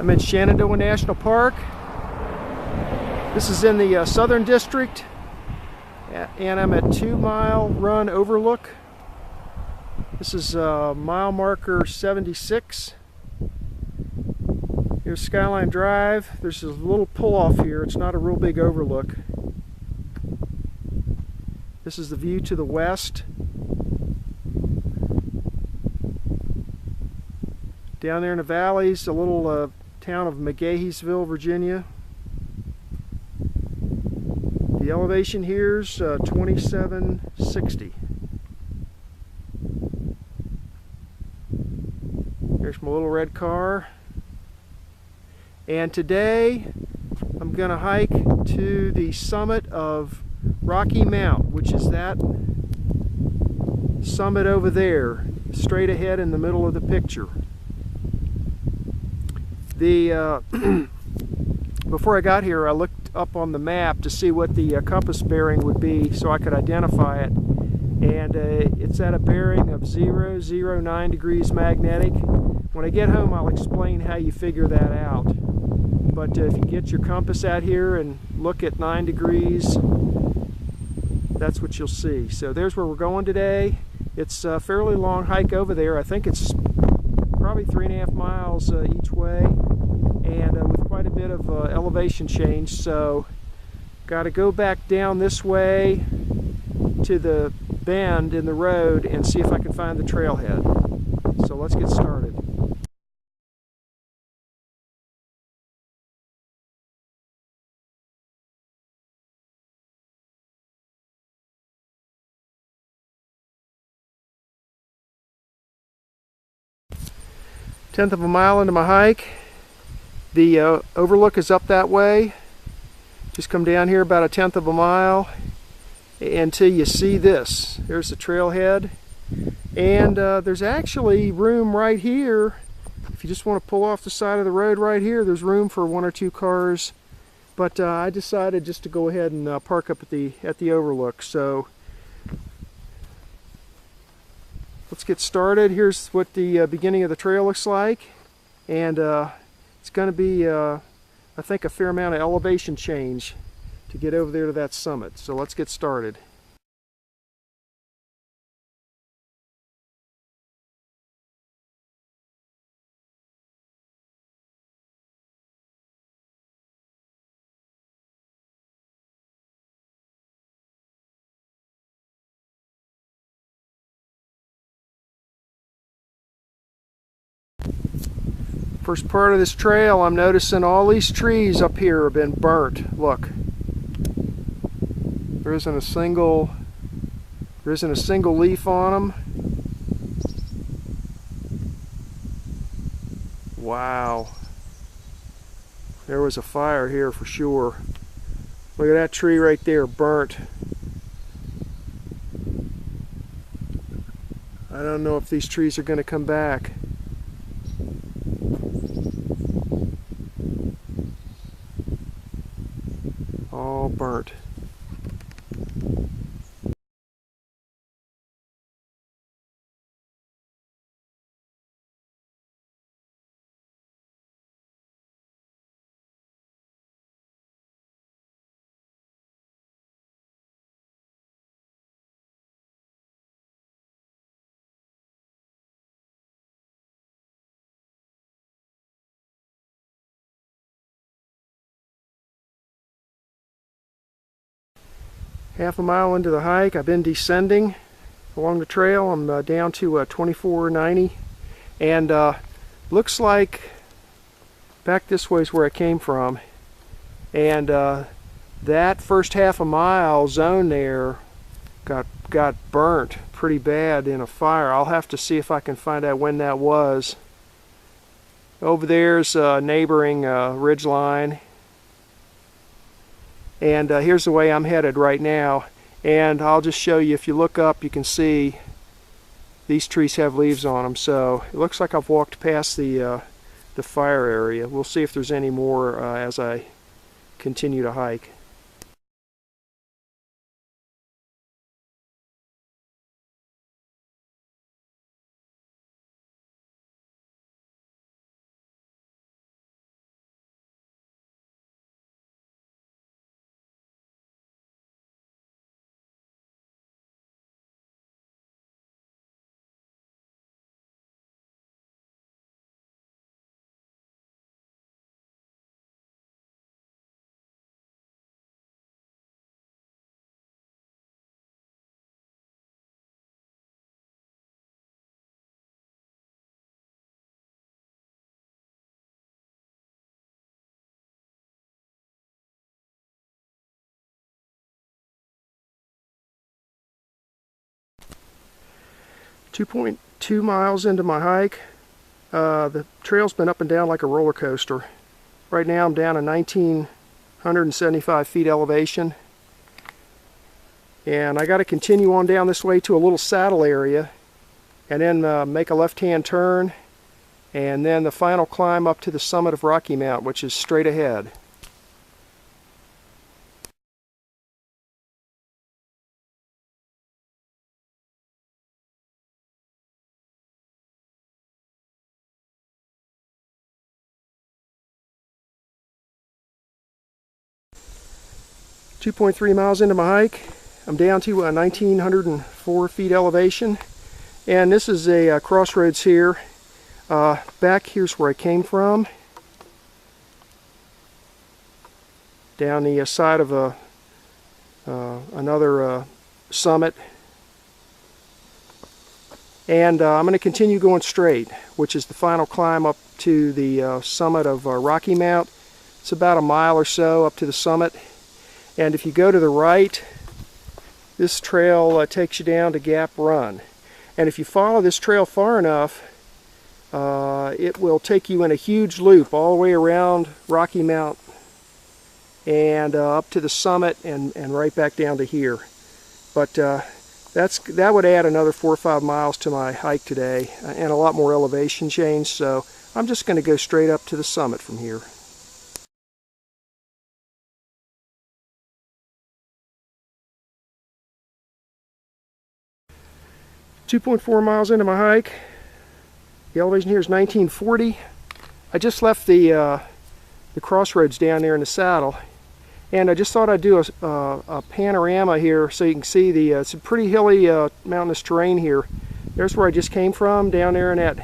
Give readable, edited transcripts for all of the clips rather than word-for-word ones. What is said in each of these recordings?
I'm in Shenandoah National Park. This is in the Southern District, and I'm at Twomile Run Overlook. This is mile marker 76. Here's Skyline Drive. There's a little pull-off here. It's not a real big overlook. This is the view to the west. Down there in the valleys, a little town of McGaheysville, Virginia. The elevation here's 2760. There's my little red car. And today I'm going to hike to the summit of Rocky Mount, which is that summit over there, straight ahead in the middle of the picture. Before I got here, I looked up on the map to see what the compass bearing would be so I could identify it. And it's at a bearing of 009 degrees magnetic. When I get home, I'll explain how you figure that out. But if you get your compass out here and look at 9 degrees, that's what you'll see. So there's where we're going today. It's a fairly long hike over there. I think it's probably 3.5 miles each way, and with quite a bit of elevation change. So got to go back down this way to the bend in the road and see if I can find the trailhead. So let's get started. Tenth of a mile into my hike. The overlook is up that way. Just come down here about 1/10 of a mile until you see this. There's the trailhead, and there's actually room right here. If you just want to pull off the side of the road right here, there's room for 1 or 2 cars. But I decided just to go ahead and park up at the overlook. So let's get started. Here's what the beginning of the trail looks like, and it's going to be, I think, a fair amount of elevation change to get over there to that summit. So let's get started. First part of this trail, I'm noticing all these trees up here have been burnt. Look, there isn't a single leaf on them. Wow, there was a fire here for sure. Look at that tree right there, burnt. I don't know if these trees are going to come back. All burnt. Half a mile into the hike, I've been descending along the trail. I'm down to 2490, and looks like back this way is where I came from, and that first half a mile zone there got burnt pretty bad in a fire. I'll have to see if I can find out when that was. Over there's a neighboring ridge line. And here's the way I'm headed right now, and I'll just show you. If you look up, you can see these trees have leaves on them, so it looks like I've walked past the fire area. We'll see if there's any more as I continue to hike. 2.2 miles into my hike. The trail's been up and down like a roller coaster. Right now I'm down to 1,975 feet elevation. And I got to continue on down this way to a little saddle area and then make a left-hand turn, and then the final climb up to the summit of Rocky Mount, which is straight ahead. .3 miles into my hike, I'm down to 1,904 feet elevation, and this is a crossroads here. Back here's where I came from, down the side of another summit, and I'm going to continue going straight, which is the final climb up to the summit of Rocky Mount. It's about a mile or so up to the summit. And if you go to the right, this trail takes you down to Gap Run. And if you follow this trail far enough, it will take you in a huge loop all the way around Rocky Mount and up to the summit and right back down to here. But that would add another 4 or 5 miles to my hike today and a lot more elevation change. So I'm just going to go straight up to the summit from here. 2.4 miles into my hike. The elevation here is 1940. I just left the crossroads down there in the saddle, and I just thought I'd do a panorama here so you can see it's a pretty hilly mountainous terrain here. There's where I just came from. Down there in that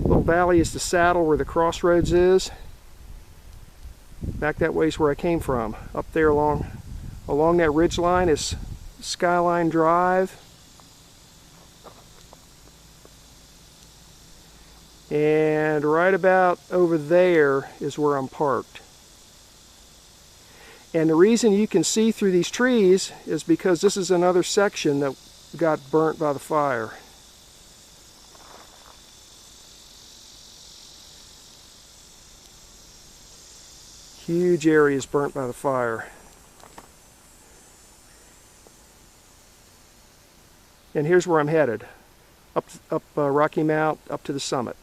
little valley is the saddle where the crossroads is. Back that way is where I came from. Up there along that ridge line is Skyline Drive. And right about over there is where I'm parked. And the reason you can see through these trees is because this is another section that got burnt by the fire. Huge areas burnt by the fire. And here's where I'm headed. Up Rocky Mount, up to the summit.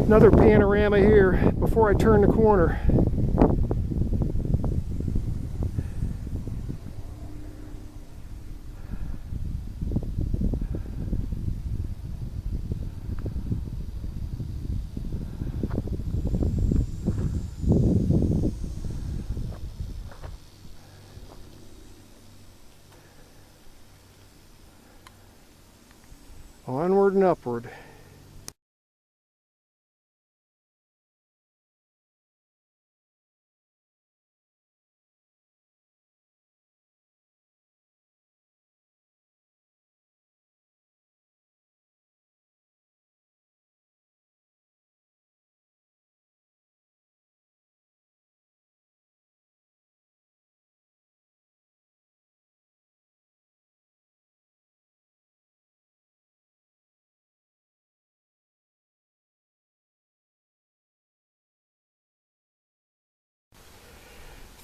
Another panorama here before I turn the corner. Onward and upward.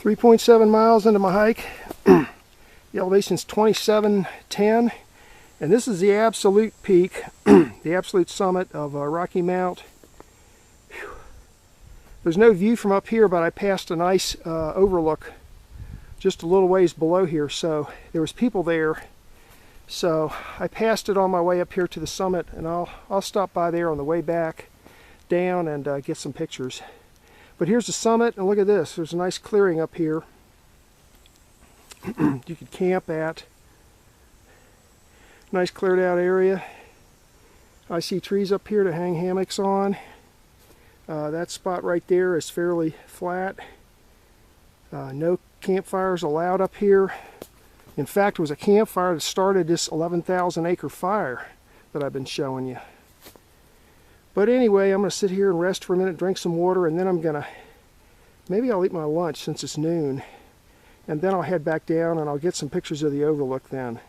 .7 miles into my hike. The elevation is 2710, and this is the absolute peak, the absolute summit of Rocky Mount. Whew. There's no view from up here, but I passed a nice overlook just a little ways below here, so there was people there. So I passed it on my way up here to the summit, and I'll stop by there on the way back down and get some pictures. But here's the summit, and look at this. There's a nice clearing up here you could camp at. Nice cleared out area. I see trees up here to hang hammocks on. That spot right there is fairly flat. No campfires allowed up here. In fact, it was a campfire that started this 11,000 acre fire that I've been showing you. But anyway, I'm going to sit here and rest for a minute, drink some water, and then I'm going to, maybe I'll eat my lunch since it's noon. And then I'll head back down and I'll get some pictures of the overlook then.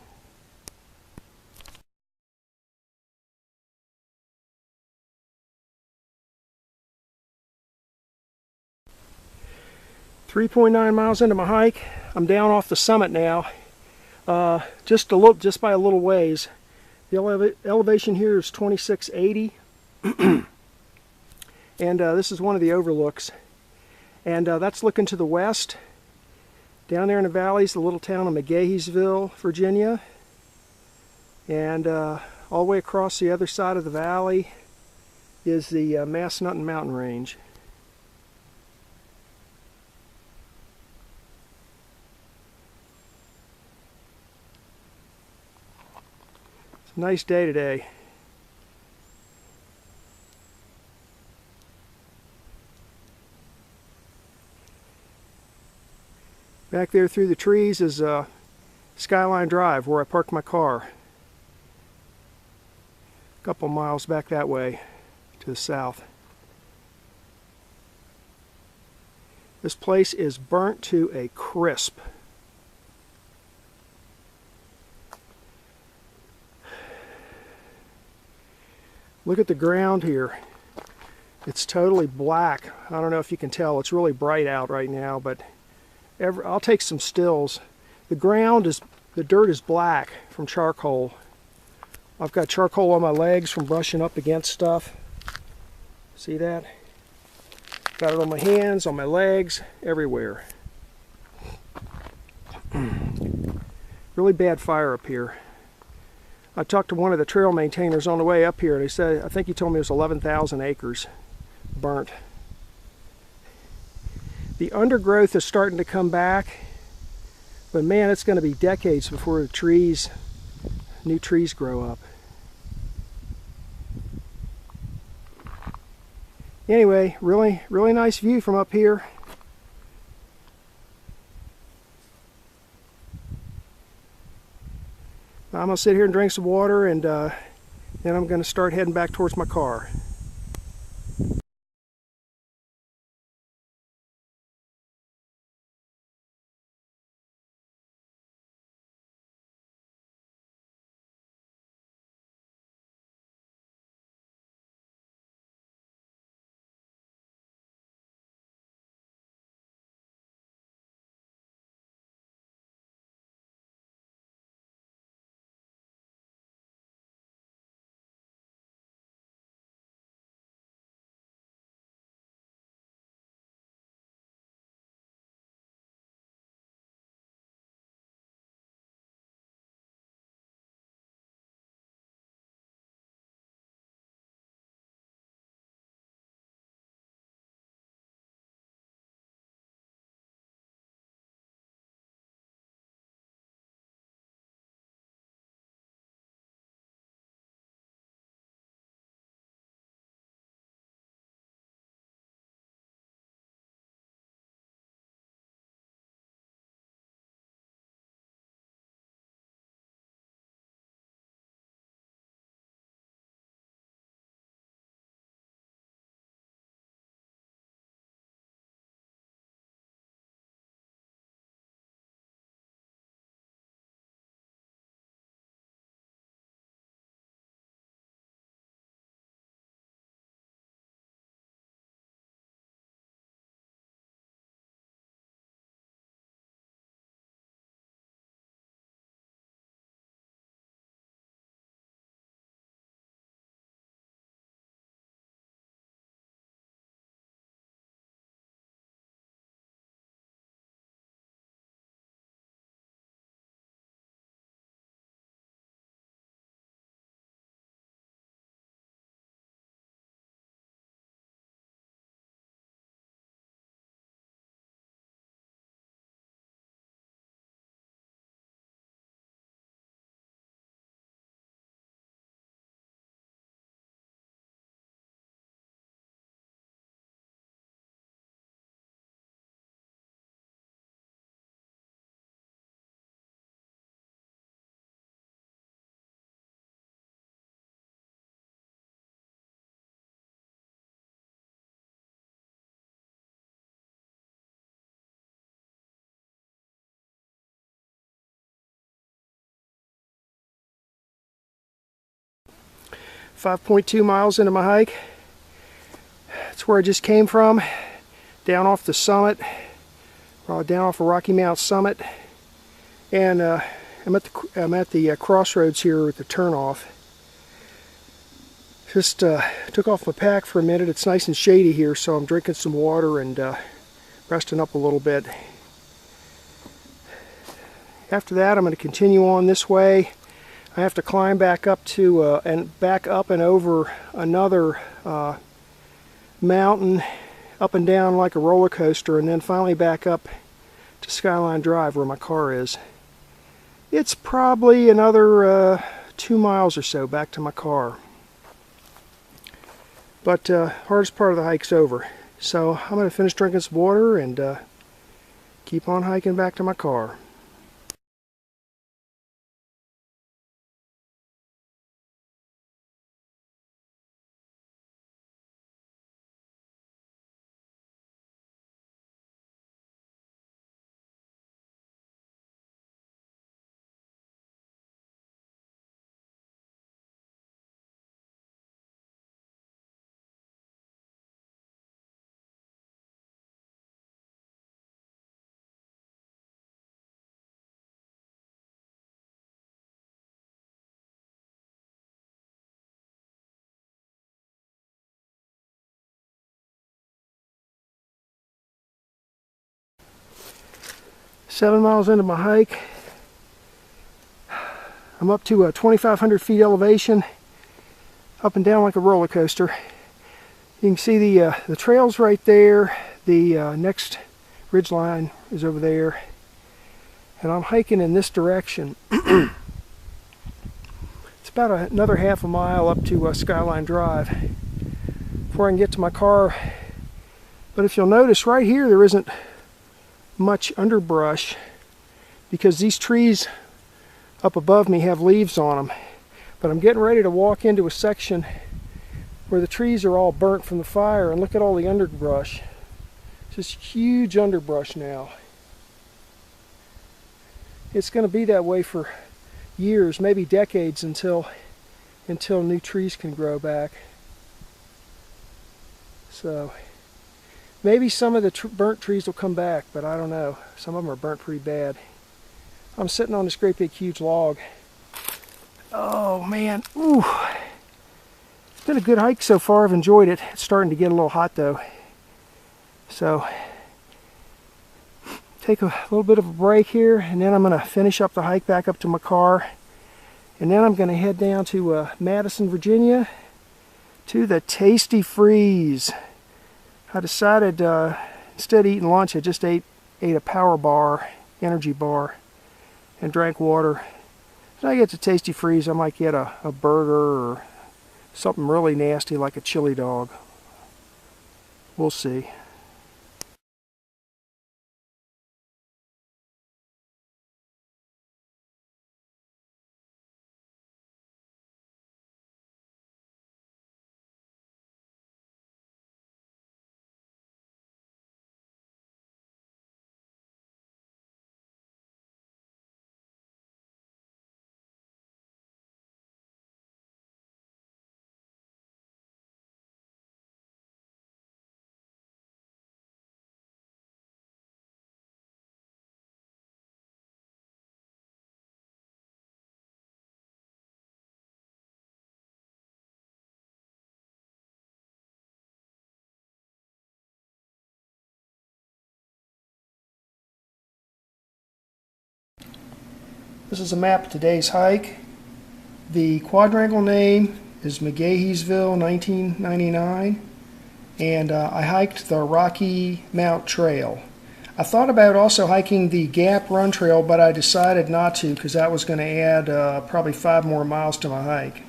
.9 miles into my hike. I'm down off the summit now. Just by a little ways. The elevation here is 2680. And this is one of the overlooks. And that's looking to the west. Down there in the valley is the little town of McGaheysville, Virginia. And all the way across the other side of the valley is the Massanutten Mountain Range. It's a nice day today. Back there through the trees is Skyline Drive, where I parked my car. A couple miles back that way to the south. This place is burnt to a crisp. Look at the ground here. It's totally black. I don't know if you can tell. It's really bright out right now, but I'll take some stills. The dirt is black from charcoal. I've got charcoal on my legs from brushing up against stuff. See that? Got it on my hands, on my legs, everywhere. Really bad fire up here. I talked to one of the trail maintainers on the way up here, and he said, I think he told me it was 11,000 acres burnt. The undergrowth is starting to come back, but man, it's going to be decades before the new trees grow up. Anyway, really nice view from up here. I'm going to sit here and drink some water, and then I'm going to start heading back towards my car. 5.2 miles into my hike. That's where I just came from, down off the summit, down off of Rocky Mount summit, and I'm at the crossroads here with the turnoff. Just took off my pack for a minute. It's nice and shady here, so I'm drinking some water and resting up a little bit. After that, I'm going to continue on this way. I have to climb back up to back up and over another mountain, up and down like a roller coaster, and then finally back up to Skyline Drive where my car is. It's probably another 2 miles or so back to my car. But hardest part of the hike's over. So I'm going to finish drinking some water and keep on hiking back to my car. Seven miles into my hike. I'm up to 2,500 feet elevation, up and down like a roller coaster. You can see the trails right there. The next ridge line is over there, and I'm hiking in this direction. It's about another half a mile up to Skyline Drive before I can get to my car. But if you'll notice right here, there isn't much underbrush because these trees up above me have leaves on them. But I'm getting ready to walk into a section where the trees are all burnt from the fire, and look at all the underbrush. Just huge underbrush now. It's going to be that way for years, maybe decades, until new trees can grow back. So maybe some of the burnt trees will come back, but I don't know. Some of them are burnt pretty bad. I'm sitting on this great big huge log. Oh man, ooh. It's been a good hike so far. I've enjoyed it. It's starting to get a little hot though. So take a little bit of a break here, and then I'm going to finish up the hike back up to my car. And then I'm going to head down to Madison, Virginia, to the Tasty Freeze. I decided instead of eating lunch, I just ate a power bar, energy bar, and drank water. When I get to Tasty Freeze, I might get a burger or something really nasty like a chili dog. We'll see. This is a map of today's hike. The quadrangle name is McGaheysville 1999, and I hiked the Rocky Mount Trail. I thought about also hiking the Gap Run Trail, but I decided not to because that was going to add probably 5 more miles to my hike.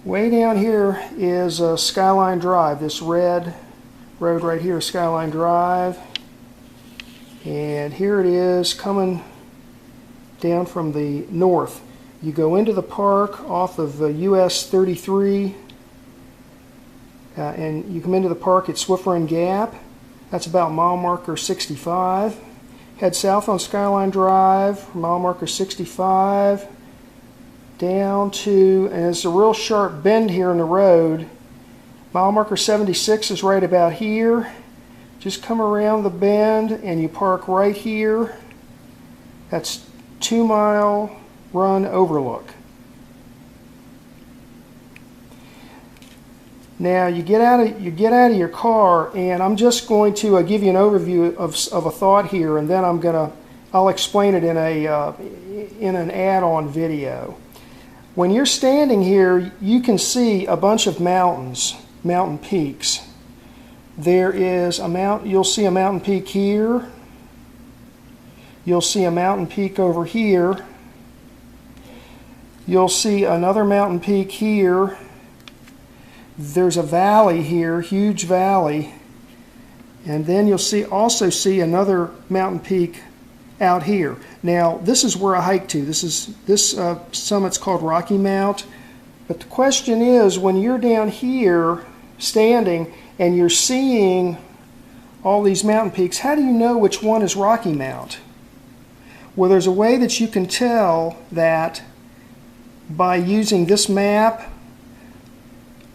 Way down here is Skyline Drive, this red road right here, Skyline Drive. And here it is coming down from the north. You go into the park off of US 33, and you come into the park at Swift Run Gap. That's about mile marker 65. Head south on Skyline Drive, mile marker 65, down to, and there's a real sharp bend here in the road. Mile marker 76 is right about here. Just come around the bend and you park right here. That's Twomile Run Overlook. Now you get out of your car, and I'm just going to give you an overview of a thought here, and then I'll explain it in an add-on video. When you're standing here, you can see a bunch of mountain peaks. There is you'll see a mountain peak here. You'll see a mountain peak over here. You'll see another mountain peak here. There's a valley here, huge valley. And then you'll also see another mountain peak out here. Now, this is where I hike to. This summit's called Rocky Mount. But the question is, when you're down here standing and you're seeing all these mountain peaks, how do you know which one is Rocky Mount? Well, there's a way that you can tell that by using this map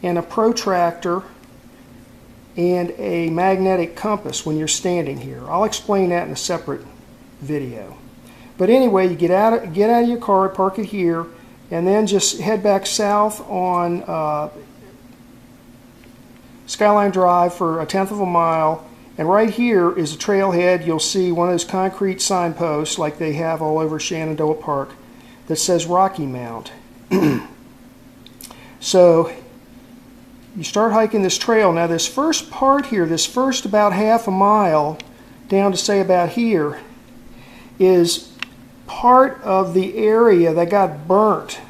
and a protractor and a magnetic compass when you're standing here. I'll explain that in a separate video. But anyway, you get out of your car, park it here, and then just head back south on Skyline Drive for 1/10 of a mile. And right here is a trailhead. You'll see one of those concrete signposts like they have all over Shenandoah Park that says Rocky Mount. So you start hiking this trail. Now this first part here, this first about half a mile down to say about here, is part of the area that got burnt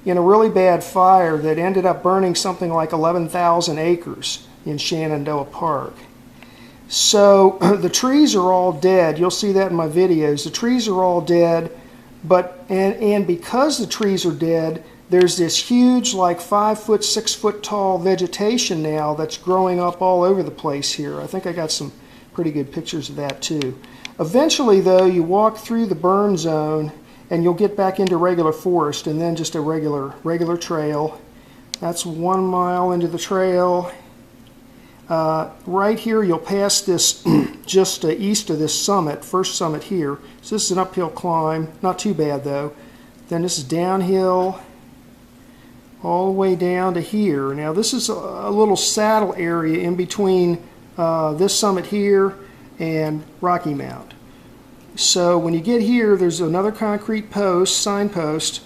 in a really bad fire that ended up burning something like 11,000 acres in Shenandoah Park. So the trees are all dead. You'll see that in my videos. The trees are all dead, but and because the trees are dead, there's this huge, like 5 foot, 6 foot tall vegetation now that's growing up all over the place here. I think I got some pretty good pictures of that too. Eventually though, you walk through the burn zone and you'll get back into regular forest, and then just a regular trail. That's 1 mile into the trail. Right here you'll pass this just east of this summit, first summit here. So this is an uphill climb, not too bad though. Then this is downhill all the way down to here. Now this is a little saddle area in between this summit here and Rocky Mount. So when you get here, there's another concrete signpost,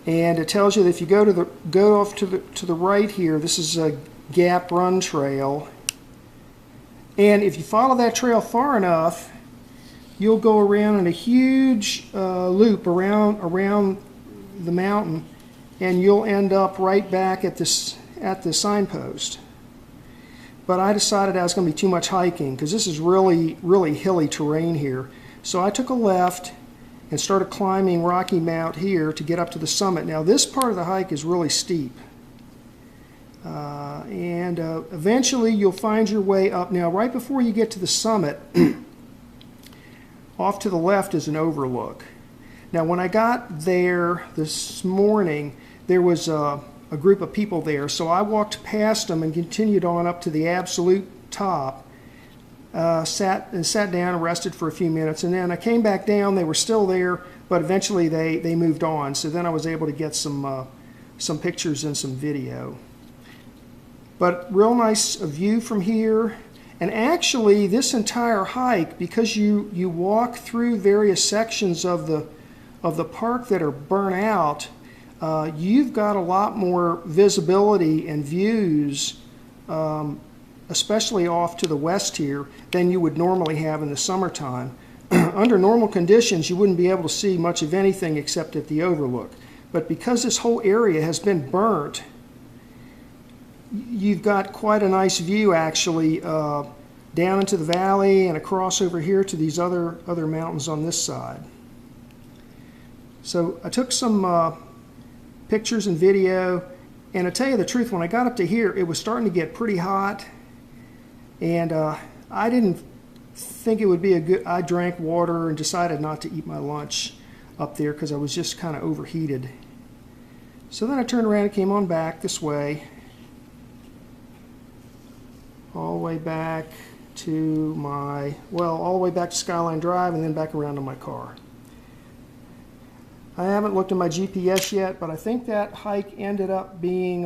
and it tells you that if you go off to the right here, this is a Gap Run trail, and if you follow that trail far enough, you'll go around in a huge loop around the mountain, and you'll end up right back at the signpost. But I decided that was going to be too much hiking because this is really hilly terrain here. So I took a left and started climbing Rocky Mount here to get up to the summit. Now this part of the hike is really steep. And eventually you'll find your way up. Now right before you get to the summit, off to the left is an overlook. Now when I got there this morning, there was a group of people there, so I walked past them and continued on up to the absolute top, sat down and rested for a few minutes, and then I came back down. They were still there, but eventually they moved on, so then I was able to get some pictures and some video. But real nice view from here. And actually this entire hike, because you walk through various sections of the park that are burnt out, you've got a lot more visibility and views, especially off to the west here, than you would normally have in the summertime. Under normal conditions, you wouldn't be able to see much of anything except at the overlook. But because this whole area has been burnt, you've got quite a nice view actually down into the valley and across over here to these other mountains on this side. So I took some pictures and video, and to tell you the truth, when I got up to here, it was starting to get pretty hot, and I didn't think it would be a good. I drank water and decided not to eat my lunch up there because I was just kind of overheated. So then I turned around and came on back this way, all the way back to my, well, all the way back to Skyline Drive and then back around to my car. I haven't looked at my GPS yet, but I think that hike ended up being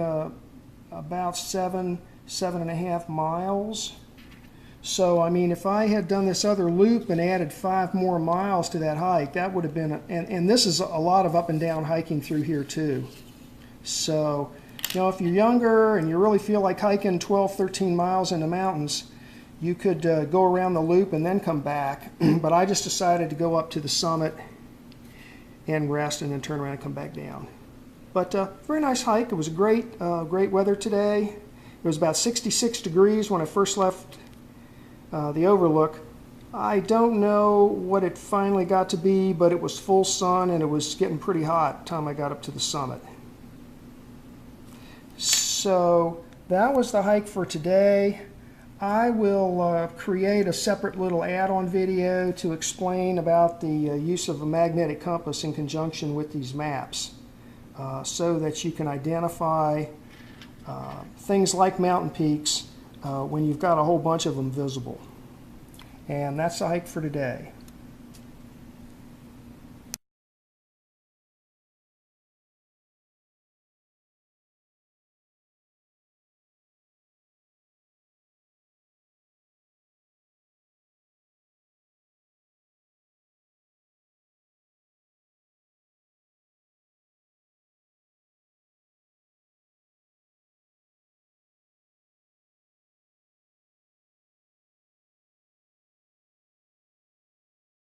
about 7.5 miles. So, I mean, if I had done this other loop and added 5 more miles to that hike, that would have been, and this is a lot of up and down hiking through here too. So, you know, if you're younger and you really feel like hiking 12, 13 miles in the mountains, you could go around the loop and then come back. But I just decided to go up to the summit and rest and then turn around and come back down. But very nice hike. It was great, great weather today. It was about 66 degrees when I first left the overlook. I don't know what it finally got to be, but it was full sun and it was getting pretty hot by the time I got up to the summit. So that was the hike for today. I will create a separate little add-on video to explain about the use of a magnetic compass in conjunction with these maps so that you can identify things like mountain peaks when you've got a whole bunch of them visible. And that's the hike for today.